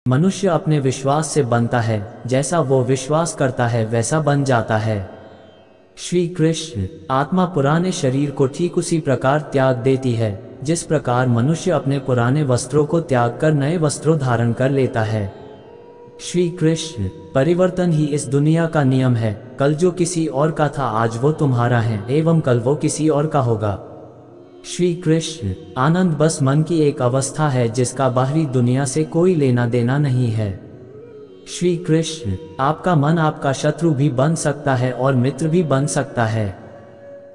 मनुष्य अपने विश्वास से बनता है, जैसा वो विश्वास करता है वैसा बन जाता है। श्री कृष्ण। आत्मा पुराने शरीर को ठीक उसी प्रकार त्याग देती है जिस प्रकार मनुष्य अपने पुराने वस्त्रों को त्याग कर नए वस्त्रों धारण कर लेता है। श्री कृष्ण। परिवर्तन ही इस दुनिया का नियम है। कल जो किसी और का था आज वो तुम्हारा है एवं कल वो किसी और का होगा। श्री कृष्ण। आनंद बस मन की एक अवस्था है जिसका बाहरी दुनिया से कोई लेना देना नहीं है। श्री कृष्ण। आपका मन आपका शत्रु भी बन सकता है और मित्र भी बन सकता है।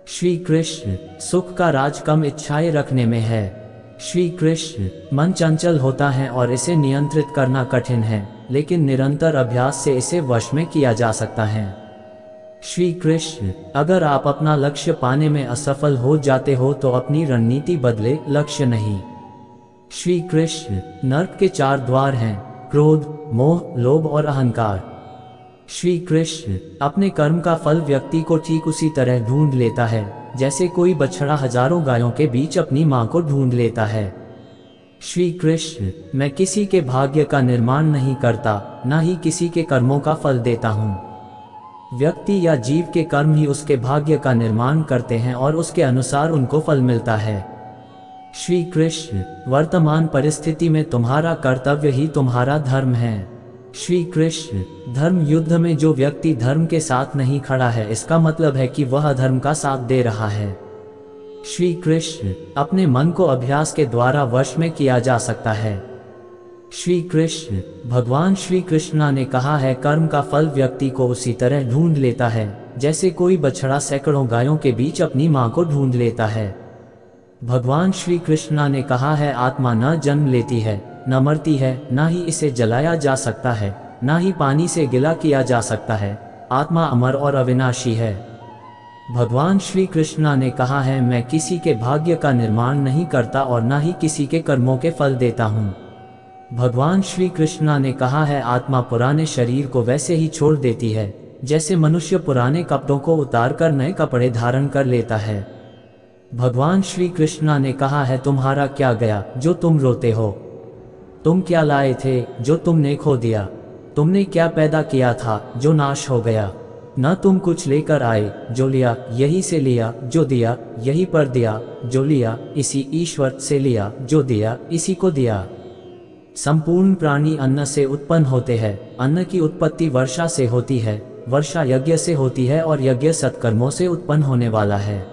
श्री कृष्ण। सुख का राज कम इच्छाएं रखने में है। श्री कृष्ण। मन चंचल होता है और इसे नियंत्रित करना कठिन है, लेकिन निरंतर अभ्यास से इसे वश में किया जा सकता है। श्री कृष्ण। अगर आप अपना लक्ष्य पाने में असफल हो जाते हो तो अपनी रणनीति बदले, लक्ष्य नहीं। श्री कृष्ण। नर्क के 4 द्वार हैं: क्रोध, मोह, लोभ और अहंकार। श्री कृष्ण। अपने कर्म का फल व्यक्ति को ठीक उसी तरह ढूंढ लेता है जैसे कोई बछड़ा हजारों गायों के बीच अपनी मां को ढूंढ लेता है। श्री कृष्ण। मैं किसी के भाग्य का निर्माण नहीं करता, न ही किसी के कर्मों का फल देता हूँ। व्यक्ति या जीव के कर्म ही उसके भाग्य का निर्माण करते हैं और उसके अनुसार उनको फल मिलता है। श्री कृष्ण। वर्तमान परिस्थिति में तुम्हारा कर्तव्य ही तुम्हारा धर्म है। श्री कृष्ण। धर्म युद्ध में जो व्यक्ति धर्म के साथ नहीं खड़ा है इसका मतलब है कि वह अधर्म का साथ दे रहा है। श्री कृष्ण। अपने मन को अभ्यास के द्वारा वश में किया जा सकता है। श्री कृष्ण। भगवान श्री कृष्ण ने कहा है, कर्म का फल व्यक्ति को उसी तरह ढूंढ लेता है जैसे कोई बछड़ा सैकड़ों गायों के बीच अपनी मां को ढूंढ लेता है। भगवान श्री कृष्ण ने कहा है, आत्मा न जन्म लेती है, न मरती है, न ही इसे जलाया जा सकता है, न ही पानी से गिला किया जा सकता है। आत्मा अमर और अविनाशी है। भगवान श्री कृष्ण ने कहा है, मैं किसी के भाग्य का निर्माण नहीं करता और न ही किसी के कर्मों के फल देता हूँ। भगवान श्री कृष्ण ने कहा है, आत्मा पुराने शरीर को वैसे ही छोड़ देती है जैसे मनुष्य पुराने कपड़ों को उतार कर नए कपड़े धारण कर लेता है। भगवान श्री कृष्ण ने कहा है, तुम्हारा क्या गया जो तुम रोते हो? तुम क्या लाए थे जो तुमने खो दिया? तुमने क्या पैदा किया था जो नाश हो गया? न तुम कुछ लेकर आए, जो लिया यही से लिया, जो दिया यही पर दिया, जो लिया इसी ईश्वर से लिया, जो दिया इसी को दिया। संपूर्ण प्राणी अन्न से उत्पन्न होते हैं। अन्न की उत्पत्ति वर्षा से होती है, वर्षा यज्ञ से होती है और यज्ञ सत्कर्मों से उत्पन्न होने वाला है।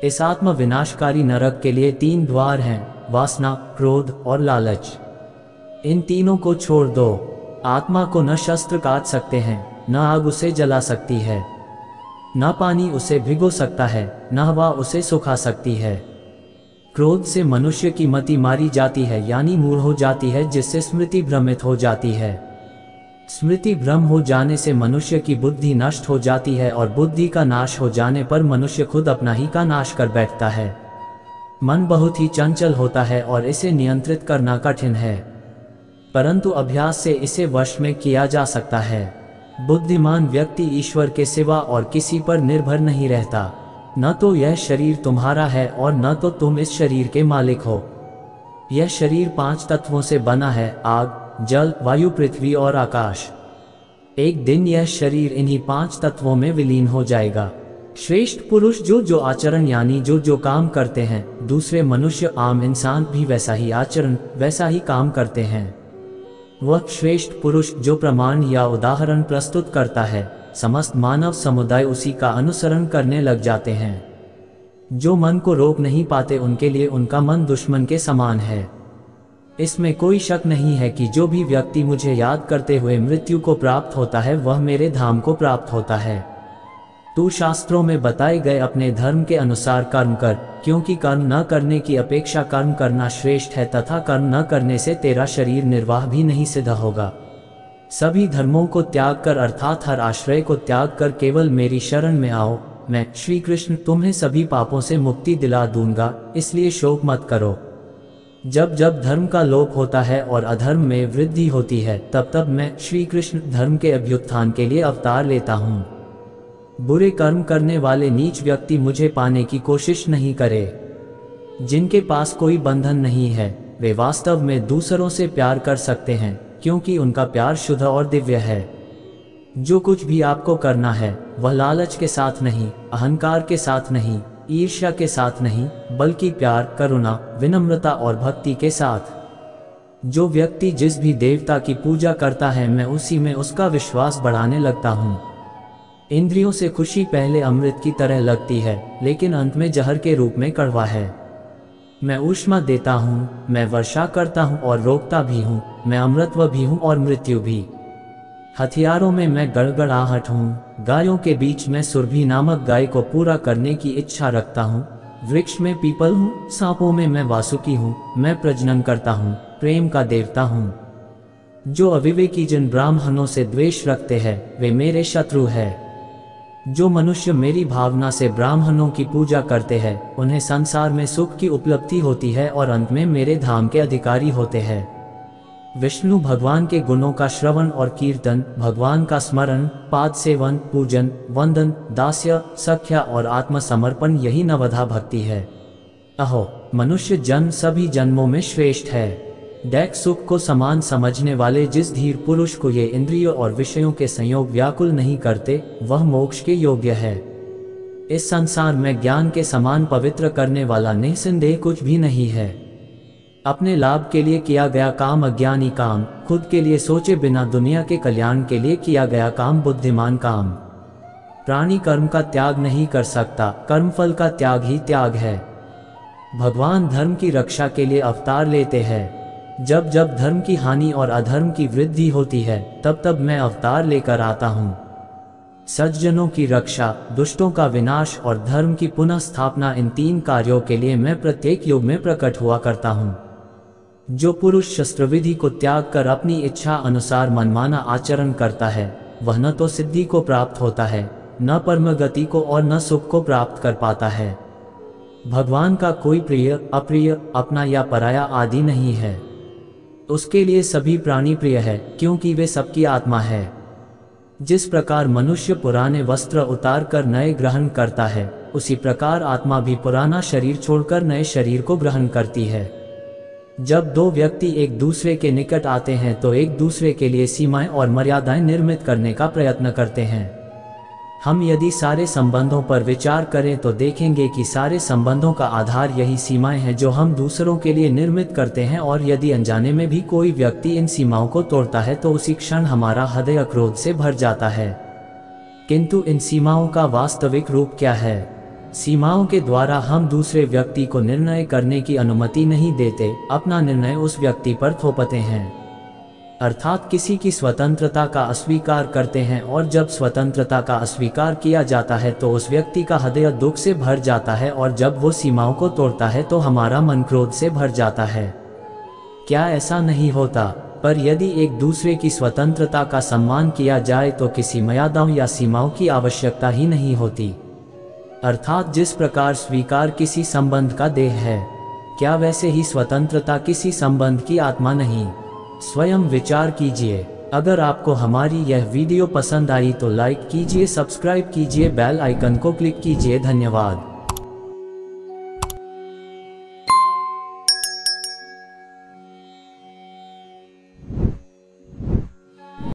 इस आत्म विनाशकारी नरक के लिए 3 द्वार हैं: वासना, क्रोध और लालच। इन तीनों को छोड़ दो। आत्मा को न शस्त्र काट सकते हैं, न आग उसे जला सकती है, न पानी उसे भिगो सकता है, न हवा उसे सुखा सकती है। क्रोध से मनुष्य की मति मारी जाती है, यानी मूढ़ हो जाती है, जिससे स्मृति भ्रमित हो जाती है। स्मृति भ्रम हो जाने से मनुष्य की बुद्धि नष्ट हो जाती है और बुद्धि का नाश हो जाने पर मनुष्य खुद अपना ही का नाश कर बैठता है। मन बहुत ही चंचल होता है और इसे नियंत्रित करना कठिन है, परंतु अभ्यास से इसे वश में किया जा सकता है। बुद्धिमान व्यक्ति ईश्वर के सिवा और किसी पर निर्भर नहीं रहता। न तो यह शरीर तुम्हारा है और न तो तुम इस शरीर के मालिक हो। यह शरीर 5 तत्वों से बना है: आग, जल, वायु, पृथ्वी और आकाश। एक दिन यह शरीर इन्हीं 5 तत्वों में विलीन हो जाएगा। श्रेष्ठ पुरुष जो आचरण यानी जो काम करते हैं, दूसरे मनुष्य आम इंसान भी वैसा ही आचरण वैसा ही काम करते हैं। वह श्रेष्ठ पुरुष जो प्रमाण या उदाहरण प्रस्तुत करता है, समस्त मानव समुदाय उसी का अनुसरण करने लग जाते हैं। जो मन को रोक नहीं पाते उनके लिए उनका मन दुश्मन के समान है। इसमें कोई शक नहीं है कि जो भी व्यक्ति मुझे याद करते हुए मृत्यु को प्राप्त होता है वह मेरे धाम को प्राप्त होता है। तू शास्त्रों में बताए गए अपने धर्म के अनुसार कर्म कर, क्योंकि कर्म न करने की अपेक्षा कर्म करना श्रेष्ठ है, तथा कर्म न करने से तेरा शरीर निर्वाह भी नहीं सिद्ध होगा। सभी धर्मों को त्याग कर अर्थात हर आश्रय को त्याग कर केवल मेरी शरण में आओ। मैं श्री कृष्ण तुम्हें सभी पापों से मुक्ति दिला दूंगा, इसलिए शोक मत करो। जब जब धर्म का लोप होता है और अधर्म में वृद्धि होती है, तब तब मैं श्री कृष्ण धर्म के अभ्युत्थान के लिए अवतार लेता हूँ। बुरे कर्म करने वाले नीच व्यक्ति मुझे पाने की कोशिश नहीं करे। जिनके पास कोई बंधन नहीं है वे वास्तव में दूसरों से प्यार कर सकते हैं, क्योंकि उनका प्यार शुद्ध और दिव्य है। जो कुछ भी आपको करना है वह लालच के साथ नहीं, अहंकार के साथ नहीं, ईर्ष्या के साथ नहीं, बल्कि प्यार, करुणा, विनम्रता और भक्ति के साथ। जो व्यक्ति जिस भी देवता की पूजा करता है मैं उसी में उसका विश्वास बढ़ाने लगता हूँ। इंद्रियों से खुशी पहले अमृत की तरह लगती है, लेकिन अंत में जहर के रूप में कड़वा है। मैं ऊष्मा देता हूँ, मैं वर्षा करता हूँ और रोकता भी हूँ, मैं अमृतत्व भी हूँ और मृत्यु भी। हथियारों में मैं गड़गड़ाहट हूँ, गायों के बीच में सुरभि नामक गाय को पूरा करने की इच्छा रखता हूँ। वृक्ष में पीपल हूँ, सांपों में मैं वासुकी हूँ, मैं प्रजनन करता हूँ, प्रेम का देवता हूँ। जो अविवेकी जन ब्राह्मणों से द्वेष रखते हैं वे मेरे शत्रु है। जो मनुष्य मेरी भावना से ब्राह्मणों की पूजा करते हैं उन्हें संसार में सुख की उपलब्धि होती है और अंत में मेरे धाम के अधिकारी होते हैं। विष्णु भगवान के गुणों का श्रवण और कीर्तन, भगवान का स्मरण, पाद सेवन, पूजन, वंदन, दास्य, सख्या और आत्मसमर्पण, यही नवधा भक्ति है। अहो, मनुष्य जन्म सभी जन्मों में श्रेष्ठ है। दैक सुख को समान समझने वाले जिस धीर पुरुष को ये इंद्रियों और विषयों के संयोग व्याकुल नहीं करते वह मोक्ष के योग्य है। इस संसार में ज्ञान के समान पवित्र करने वाला निसंदेह कुछ भी नहीं है। अपने लाभ के लिए किया गया काम अज्ञानी काम, खुद के लिए सोचे बिना दुनिया के कल्याण के लिए किया गया काम बुद्धिमान काम। प्राणी कर्म का त्याग नहीं कर सकता, कर्मफल का त्याग ही त्याग है। भगवान धर्म की रक्षा के लिए अवतार लेते हैं। जब जब धर्म की हानि और अधर्म की वृद्धि होती है तब तब मैं अवतार लेकर आता हूँ। सज्जनों की रक्षा, दुष्टों का विनाश और धर्म की पुनः स्थापना, इन तीन कार्यों के लिए मैं प्रत्येक युग में प्रकट हुआ करता हूँ। जो पुरुष शस्त्र विधि को त्याग कर अपनी इच्छा अनुसार मनमाना आचरण करता है वह न तो सिद्धि को प्राप्त होता है, न परम गति को और न सुख को प्राप्त कर पाता है। भगवान का कोई प्रिय, अप्रिय, अपना या पराया आदि नहीं है। उसके लिए सभी प्राणी प्रिय है क्योंकि वे सबकी आत्मा है। जिस प्रकार मनुष्य पुराने वस्त्र उतार कर नए ग्रहण करता है उसी प्रकार आत्मा भी पुराना शरीर छोड़कर नए शरीर को ग्रहण करती है। जब दो व्यक्ति एक दूसरे के निकट आते हैं तो एक दूसरे के लिए सीमाएं और मर्यादाएं निर्मित करने का प्रयत्न करते हैं। हम यदि सारे संबंधों पर विचार करें तो देखेंगे कि सारे संबंधों का आधार यही सीमाएं हैं जो हम दूसरों के लिए निर्मित करते हैं, और यदि अनजाने में भी कोई व्यक्ति इन सीमाओं को तोड़ता है तो उसी क्षण हमारा हृदय क्रोध से भर जाता है। किंतु इन सीमाओं का वास्तविक रूप क्या है? सीमाओं के द्वारा हम दूसरे व्यक्ति को निर्णय करने की अनुमति नहीं देते, अपना निर्णय उस व्यक्ति पर थोपते हैं। अर्थात किसी की स्वतंत्रता का अस्वीकार करते हैं, और जब स्वतंत्रता का अस्वीकार किया जाता है तो उस व्यक्ति का हृदय दुख से भर जाता है, और जब वो सीमाओं को तोड़ता है तो हमारा मन क्रोध से भर जाता है। क्या ऐसा नहीं होता? पर यदि एक दूसरे की स्वतंत्रता का सम्मान किया जाए तो किसी मर्यादाओं या सीमाओं की आवश्यकता ही नहीं होती। अर्थात जिस प्रकार स्वीकार किसी संबंध का देह है, क्या वैसे ही स्वतंत्रता किसी संबंध की आत्मा नहीं? स्वयं विचार कीजिए। अगर आपको हमारी यह वीडियो पसंद आई तो लाइक कीजिए, सब्सक्राइब कीजिए, बेल आइकन को क्लिक कीजिए। धन्यवाद।